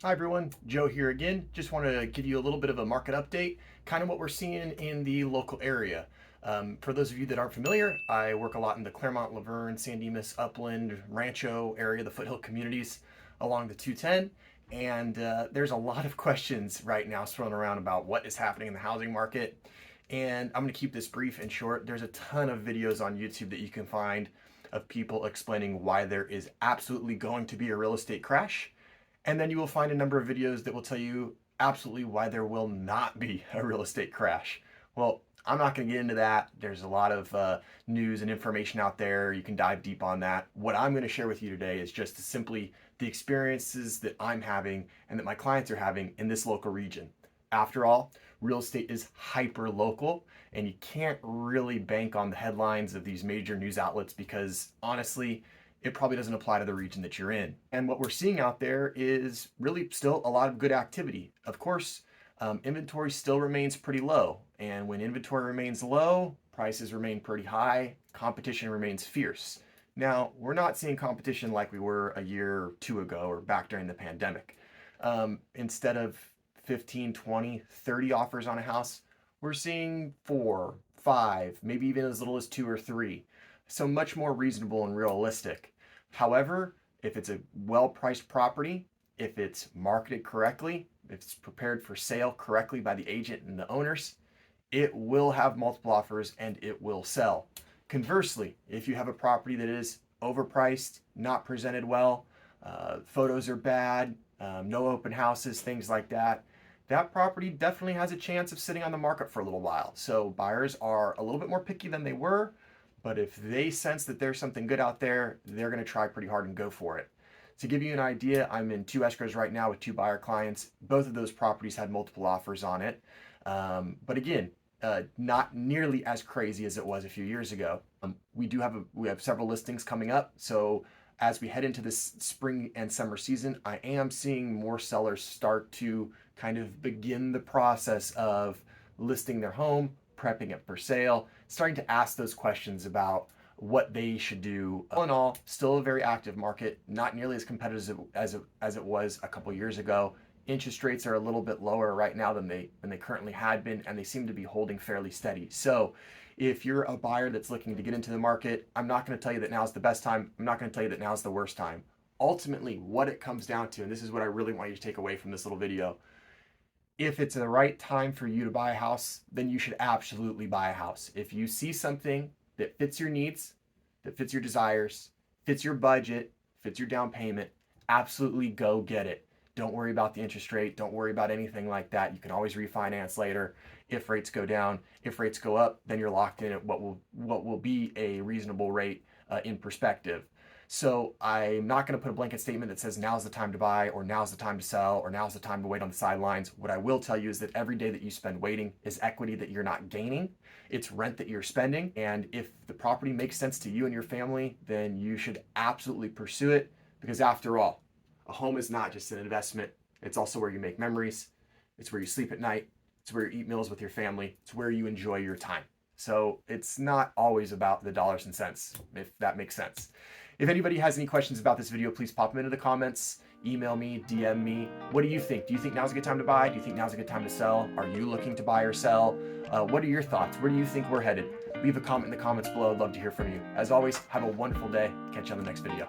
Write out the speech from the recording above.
Hi everyone, Joe here again. Just wanted to give you a little bit of a market update, kind of what we're seeing in the local area. For those of you that aren't familiar, I work a lot in the Claremont, Laverne, San Dimas, Upland, Rancho area, the foothill communities along the 210. And there's a lot of questions right now thrown around about what is happening in the housing market. And I'm going to keep this brief and short. There's a ton of videos on YouTube that you can find of people explaining why there is absolutely going to be a real estate crash, and then you will find a number of videos that will tell you absolutely why there will not be a real estate crash. Well, I'm not going to get into that. There's a lot of news and information out there. You can dive deep on that. What I'm going to share with you today is just simply the experiences that I'm having and that my clients are having in this local region. After all, real estate is hyper local, and you can't really bank on the headlines of these major news outlets because honestly, it probably doesn't apply to the region that you're in. And what we're seeing out there is really still a lot of good activity. Of course, inventory still remains pretty low. And when inventory remains low, prices remain pretty high, competition remains fierce. Now, we're not seeing competition like we were a year or two ago or back during the pandemic. Instead of 15, 20, 30 offers on a house, we're seeing 4, 5, maybe even as little as 2 or 3. So much more reasonable and realistic. However, if it's a well-priced property, if it's marketed correctly, if it's prepared for sale correctly by the agent and the owners, it will have multiple offers and it will sell. Conversely, if you have a property that is overpriced, not presented well, photos are bad, no open houses, things like that, that property definitely has a chance of sitting on the market for a little while. So buyers are a little bit more picky than they were, but if they sense that there's something good out there, they're going to try pretty hard and go for it. To give you an idea, I'm in 2 escrows right now with 2 buyer clients. Both of those properties had multiple offers on it. But again, not nearly as crazy as it was a few years ago. We have several listings coming up. So as we head into this spring and summer season, I am seeing more sellers start to kind of begin the process of listing their home, prepping it for sale, starting to ask those questions about what they should do. All in all, still a very active market, not nearly as competitive as it was a couple years ago. Interest rates are a little bit lower right now than they currently had been, and they seem to be holding fairly steady. So if you're a buyer that's looking to get into the market, I'm not going to tell you that now's the best time. I'm not going to tell you that now's the worst time. Ultimately, what it comes down to, and this is what I really want you to take away from this little video, if it's the right time for you to buy a house, then you should absolutely buy a house. If you see something that fits your needs, that fits your desires, fits your budget, fits your down payment, absolutely go get it. Don't worry about the interest rate. Don't worry about anything like that. You can always refinance later if rates go down. If rates go up, then you're locked in at what will be a reasonable rate in perspective. So I'm not going to put a blanket statement that says now's the time to buy or now's the time to sell or now's the time to wait on the sidelines. What I will tell you is that every day that you spend waiting is equity that you're not gaining. It's rent that you're spending. And if the property makes sense to you and your family, then you should absolutely pursue it, because after all, a home is not just an investment. It's also where you make memories. It's where you sleep at night. It's where you eat meals with your family. It's where you enjoy your time. So it's not always about the dollars and cents, if that makes sense. If anybody has any questions about this video, please pop them into the comments, email me, DM me. What do you think? Do you think now's a good time to buy? Do you think now's a good time to sell? Are you looking to buy or sell? What are your thoughts? Where do you think we're headed? Leave a comment in the comments below. I'd love to hear from you. As always, have a wonderful day. Catch you on the next video.